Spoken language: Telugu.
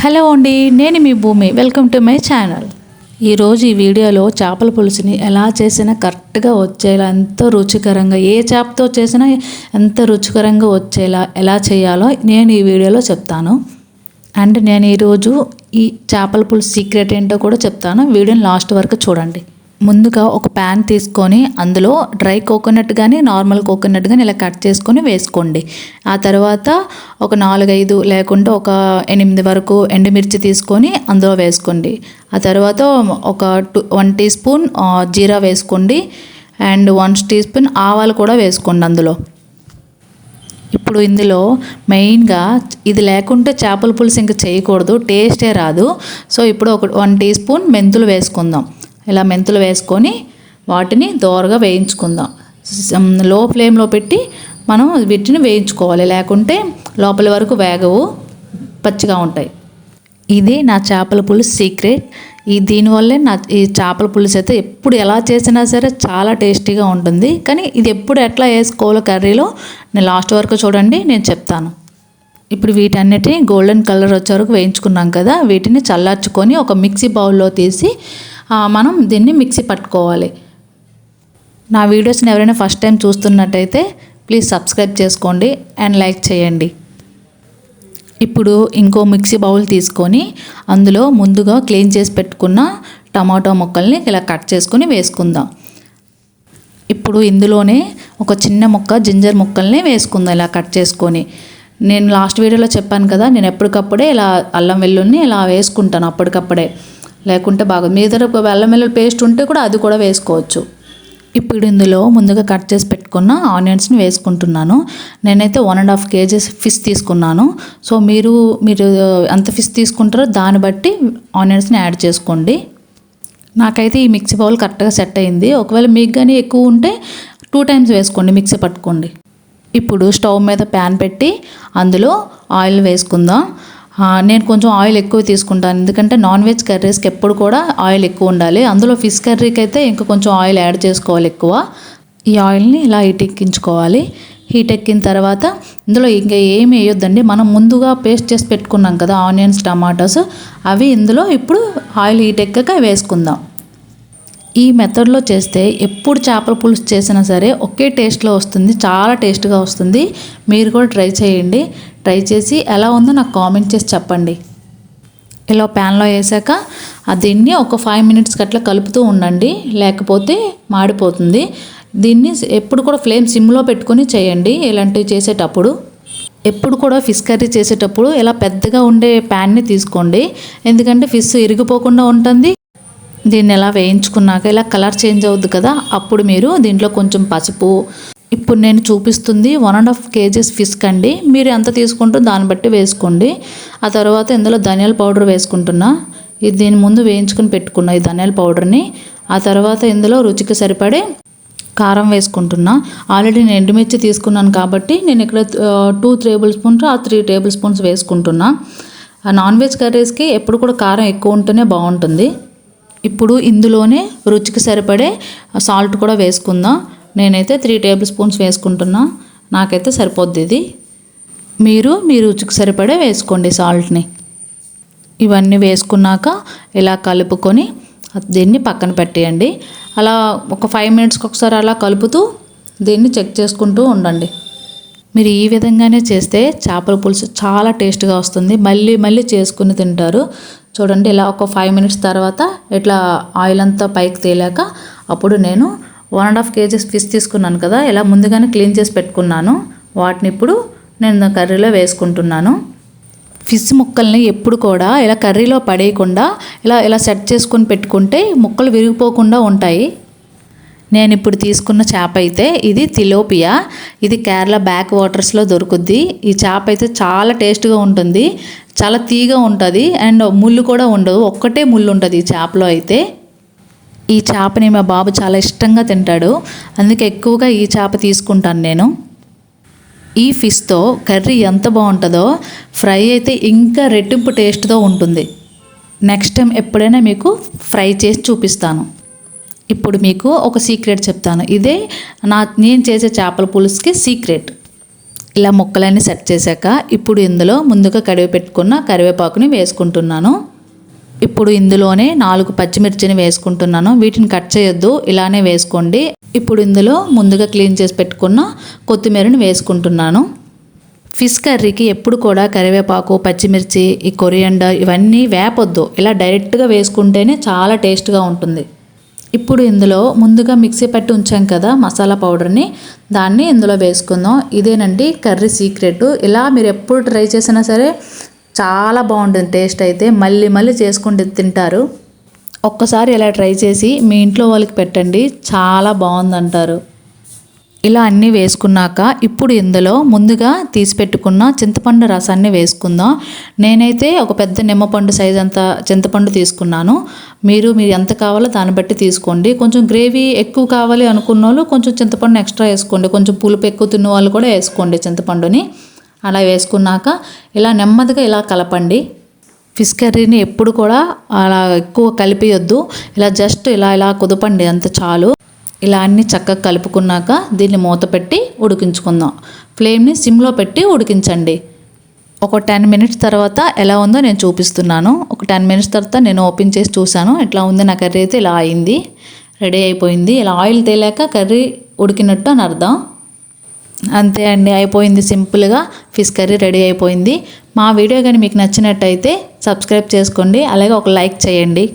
హలో అండి, నేను మీ భూమి. Welcome to my channel. ఈరోజు ఈ వీడియోలో చేపల పులుసుని ఎలా చేసినా కరెక్ట్గా వచ్చేలా, ఎంతో రుచికరంగా, ఏ చేపతో చేసినా ఎంత రుచికరంగా వచ్చేలా ఎలా చేయాలో నేను ఈ వీడియోలో చెప్తాను. అండ్ నేను ఈరోజు ఈ చేపల పులుసు సీక్రెట్ ఏంటో కూడా చెప్తాను. వీడియోని లాస్ట్ వరకు చూడండి. ముందుగా ఒక ప్యాన్ తీసుకొని అందులో డ్రై కోకోనట్ కానీ నార్మల్ కోకోనట్ కానీ ఇలా కట్ చేసుకొని వేసుకోండి. ఆ తర్వాత ఒక 4-5 లేకుంటే ఒక 8 వరకు ఎండుమిర్చి తీసుకొని అందులో వేసుకోండి. ఆ తర్వాత ఒక 1 టీ స్పూన్ జీరా వేసుకోండి అండ్ 1 టీ స్పూన్ ఆవాలు కూడా వేసుకోండి అందులో. ఇప్పుడు ఇందులో మెయిన్గా ఇది లేకుంటే చేపల పులుసు ఇంకా చేయకూడదు, టేస్టే రాదు. సో ఇప్పుడు ఒక 1 టీ స్పూన్ మెంతులు వేసుకుందాం. ఇలా మెంతులు వేసుకొని వాటిని దోరగా వేయించుకుందాం. లో ఫ్లేమ్లో పెట్టి మనం వీటిని వేయించుకోవాలి, లేకుంటే లోపలి వరకు వేగవు, పచ్చిగా ఉంటాయి. ఇది నా చేపల పులుసు సీక్రెట్. దీనివల్లే ఈ చేపల పులుసు అయితే ఎప్పుడు ఎలా చేసినా సరే చాలా టేస్టీగా ఉంటుంది. కానీ ఇది ఎప్పుడు ఎట్లా వేసుకోవాలో కర్రీలో నేను లాస్ట్ వరకు చూడండి, నేను చెప్తాను. ఇప్పుడు వీటన్నిటిని గోల్డెన్ కలర్ వచ్చే వరకు వేయించుకున్నాం కదా, వీటిని చల్లార్చుకొని ఒక మిక్సీ బౌల్లో తీసి మనం దీన్ని మిక్సీ పట్టుకోవాలి. నా వీడియోస్ని ఎవరైనా ఫస్ట్ టైం చూస్తున్నట్టయితే ప్లీజ్ సబ్స్క్రైబ్ చేసుకోండి అండ్ లైక్ చేయండి. ఇప్పుడు ఇంకో మిక్సీ బౌల్ తీసుకొని అందులో ముందుగా క్లీన్ చేసి పెట్టుకున్న టమాటో ముక్కల్ని ఇలా కట్ చేసుకొని వేసుకుందాం. ఇప్పుడు ఇందులోనే ఒక చిన్న ముక్క జింజర్ ముక్కల్ని వేసుకుందాం ఇలా కట్ చేసుకొని. నేను లాస్ట్ వీడియోలో చెప్పాను కదా, నేను ఎప్పటికప్పుడే ఇలా అల్లం వెల్లుల్ని ఇలా వేసుకుంటాను అప్పటికప్పుడే, లేకుంటే బాగా మీ దగ్గర అల్లం వెల్లుల్లి పేస్ట్ ఉంటే కూడా అది కూడా వేసుకోవచ్చు. ఇప్పుడు ఇందులో ముందుగా కట్ చేసి పెట్టుకున్న ఆనియన్స్ని వేసుకుంటున్నాను. నేనైతే 1.5 kgs ఫిష్ తీసుకున్నాను. సో మీరు ఎంత ఫిష్ తీసుకుంటారో దాన్ని బట్టి ఆనియన్స్ని యాడ్ చేసుకోండి. నాకైతే ఈ మిక్సీ బౌల్ కరెక్ట్గా సెట్ అయింది. ఒకవేళ మీకు కానీ ఎక్కువ ఉంటే 2 times వేసుకోండి, మిక్సీ పట్టుకోండి. ఇప్పుడు స్టవ్ మీద ప్యాన్ పెట్టి అందులో ఆయిల్ వేసుకుందాం. నేను కొంచెం ఆయిల్ ఎక్కువ తీసుకుంటాను, ఎందుకంటే నాన్ వెజ్ కర్రీస్కి ఎప్పుడు కూడా ఆయిల్ ఎక్కువ ఉండాలి. అందులో ఫిష్ కర్రీకి అయితే ఇంకా కొంచెం ఆయిల్ యాడ్ చేసుకోవాలి ఎక్కువ. ఈ ఆయిల్ని ఇలా హీట్ ఎక్కించుకోవాలి. హీట్ ఎక్కిన తర్వాత ఇందులో ఇంకా ఏమి వేయొద్దండి, మనం ముందుగా పేస్ట్ చేసి పెట్టుకున్నాం కదా ఆనియన్స్ టమాటోస్, అవి ఇందులో ఇప్పుడు ఆయిల్ హీట్ ఎక్కాక వేసుకుందాం. ఈ మెథడ్లో చేస్తే ఎప్పుడు చేపల పులుసు చేసినా సరే ఒకే టేస్ట్లో వస్తుంది, చాలా టేస్ట్గా వస్తుంది. మీరు కూడా ట్రై చేయండి. ట్రై చేసి ఎలా ఉందో నాకు కామెంట్ చేసి చెప్పండి. ఇలా ప్యాన్లో వేసాక దీన్ని ఒక 5 minutes అట్లా కలుపుతూ ఉండండి, లేకపోతే మాడిపోతుంది. దీన్ని ఎప్పుడు కూడా ఫ్లేమ్ సిమ్లో పెట్టుకొని చేయండి ఇలాంటివి చేసేటప్పుడు. ఎప్పుడు కూడా ఫిష్ కర్రీ చేసేటప్పుడు ఇలా పెద్దగా ఉండే ప్యాన్ని తీసుకోండి, ఎందుకంటే ఫిష్ ఇరిగిపోకుండా ఉంటుంది. దీన్ని ఎలా వేయించుకున్నాక ఇలా కలర్ చేంజ్ అవుద్ది కదా, అప్పుడు మీరు దీంట్లో కొంచెం పసుపు, ఇప్పుడు నేను చూపిస్తుంది 1.5 kgs ఫిష్ అండి, మీరు ఎంత తీసుకుంటారో దాన్ని బట్టి వేసుకోండి. ఆ తర్వాత ఇందులో ధనియాల పౌడర్ వేసుకుంటున్నా. దీని ముందు వేయించుకుని పెట్టుకున్నా ఈ ధనియాల పౌడర్ని. ఆ తర్వాత ఇందులో రుచికి సరిపడే కారం వేసుకుంటున్నా. ఆల్రెడీ నేను ఎండుమిర్చి తీసుకున్నాను కాబట్టి నేను ఇక్కడ 2 tablespoons 3 tablespoons వేసుకుంటున్నా. నాన్ వెజ్ కర్రీస్కి ఎప్పుడు కూడా కారం ఎక్కువ ఉంటేనే బాగుంటుంది. ఇప్పుడు ఇందులోనే రుచికి సరిపడే సాల్ట్ కూడా వేసుకుందాం. నేనైతే 3 tablespoons వేసుకుంటున్నా, నాకైతే సరిపోద్ది ఇది. మీరు మీ రుచికి సరిపడే వేసుకోండి సాల్ట్ని. ఇవన్నీ వేసుకున్నాక ఇలా కలుపుకొని దీన్ని పక్కన పెట్టేయండి. అలా ఒక 5 minutesకి ఒకసారి అలా కలుపుతూ దీన్ని చెక్ చేసుకుంటూ ఉండండి. మీరు ఈ విధంగానే చేస్తే చేపల పులుసు చాలా టేస్ట్గా వస్తుంది, మళ్ళీ మళ్ళీ చేసుకుని తింటారు. చూడండి, ఇలా ఒక 5 minutes తర్వాత ఇట్లా ఆయిల్ అంతా పైకి తేలాక అప్పుడు నేను 1.5 kgs ఫిష్ తీసుకున్నాను కదా, ఇలా ముందుగానే క్లీన్ చేసి పెట్టుకున్నాను. వాటిని ఇప్పుడు నేను కర్రీలో వేసుకుంటున్నాను. ఫిష్ ముక్కల్ని ఎప్పుడు కూడా ఇలా కర్రీలో పడేయకుండా ఇలా సెట్ చేసుకొని పెట్టుకుంటే ముక్కలు విరిగిపోకుండా ఉంటాయి. నేను ఇప్పుడు తీసుకున్న చేప అయితే ఇది తిలోపియా. ఇది కేరళ బ్యాక్ వాటర్స్లో దొరుకుద్ది. ఈ చేప అయితే చాలా టేస్ట్గా ఉంటుంది, చాలా తీగా ఉంటుంది అండ్ ముళ్ళు కూడా ఉండదు, ఒక్కటే ముళ్ళు ఉంటుంది ఈ చేపలో అయితే. ఈ చేపని మా బాబు చాలా ఇష్టంగా తింటాడు, అందుకే ఎక్కువగా ఈ చేప తీసుకుంటాను నేను. ఈ ఫిష్తో కర్రీ ఎంత బాగుంటుందో, ఫ్రై అయితే ఇంకా రెట్టింపు టేస్ట్తో ఉంటుంది. నెక్స్ట్ టైం ఎప్పుడైనా మీకు ఫ్రై చేసి చూపిస్తాను. ఇప్పుడు మీకు ఒక సీక్రెట్ చెప్తాను, ఇదే నేను చేసే చేపల పులుసుకి సీక్రెట్. ఇలా ముక్కలన్నీ సెట్ చేశాక ఇప్పుడు ఇందులో ముందుగా కడిగి పెట్టుకున్న కరివేపాకుని వేసుకుంటున్నాను. ఇప్పుడు ఇందులోనే 4 పచ్చిమిర్చిని వేసుకుంటున్నాను. వీటిని కట్ చేయొద్దు, ఇలానే వేసుకోండి. ఇప్పుడు ఇందులో ముందుగా క్లీన్ చేసి పెట్టుకున్న కొత్తిమీరని వేసుకుంటున్నాను. ఫిష్ కర్రీకి ఎప్పుడు కూడా కరివేపాకు, పచ్చిమిర్చి, ఈ కొరియాండర్ ఇవన్నీ వేపొద్దు. ఇలా డైరెక్ట్గా వేసుకుంటేనే చాలా టేస్ట్గా ఉంటుంది. ఇప్పుడు ఇందులో ముందుగా మిక్సీ పట్టి ఉంచాం కదా మసాలా పౌడర్ని, దాన్ని ఇందులో వేసుకుందాం. ఇదేనండి కర్రీ సీక్రెట్. ఇలా మీరు ఎప్పుడు ట్రై చేసినా సరే చాలా బాగుంటుంది. టేస్ట్ అయితే మళ్ళీ మళ్ళీ చేసుకుంటూ తింటారు. ఒక్కసారి ఇలా ట్రై చేసి మీ ఇంట్లో వాళ్ళకి పెట్టండి, చాలా బాగుందంటారు. ఇలా అన్నీ వేసుకున్నాక ఇప్పుడు ఇందులో ముందుగా తీసి పెట్టుకున్న చింతపండు రసాన్ని వేసుకుందాం. నేనైతే ఒక పెద్ద నిమ్మపండు సైజ్ అంత చింతపండు తీసుకున్నాను. మీరు ఎంత కావాలో దాన్ని బట్టి తీసుకోండి. కొంచెం గ్రేవీ ఎక్కువ కావాలి అనుకున్న వాళ్ళు కొంచెం చింతపండు ఎక్స్ట్రా వేసుకోండి. కొంచెం పులుపు ఎక్కువ తిన్న వాళ్ళు కూడా వేసుకోండి చింతపండుని. అలా వేసుకున్నాక ఇలా నెమ్మదిగా ఇలా కలపండి. ఫిష్ కర్రీని ఎప్పుడు కూడా అలా ఎక్కువ కలిపియొద్దు. ఇలా జస్ట్ ఇలా కుదపండి, అంత చాలు. ఇలా అన్నీ చక్కగా కలుపుకున్నాక దీన్ని మూత పెట్టి ఉడికించుకుందాం. ఫ్లేమ్ని సిమ్లో పెట్టి ఉడికించండి. ఒక 10 మినిట్స్ తర్వాత ఎలా ఉందో నేను చూపిస్తున్నాను. ఒక 10 మినిట్స్ తర్వాత నేను ఓపెన్ చేసి చూశాను. ఇట్లా ఉంది నా కర్రీ. అయితే ఇలా అయింది, రెడీ అయిపోయింది. ఇలా ఆయిల్ తేలాక కర్రీ ఉడికినట్టు అని అర్థం. అంతే అండి, అయిపోయింది. సింపుల్గా ఫిష్ కర్రీ రెడీ అయిపోయింది. మా వీడియో కానీ మీకు నచ్చినట్టయితే సబ్స్క్రైబ్ చేసుకోండి, అలాగే ఒక లైక్ చేయండి.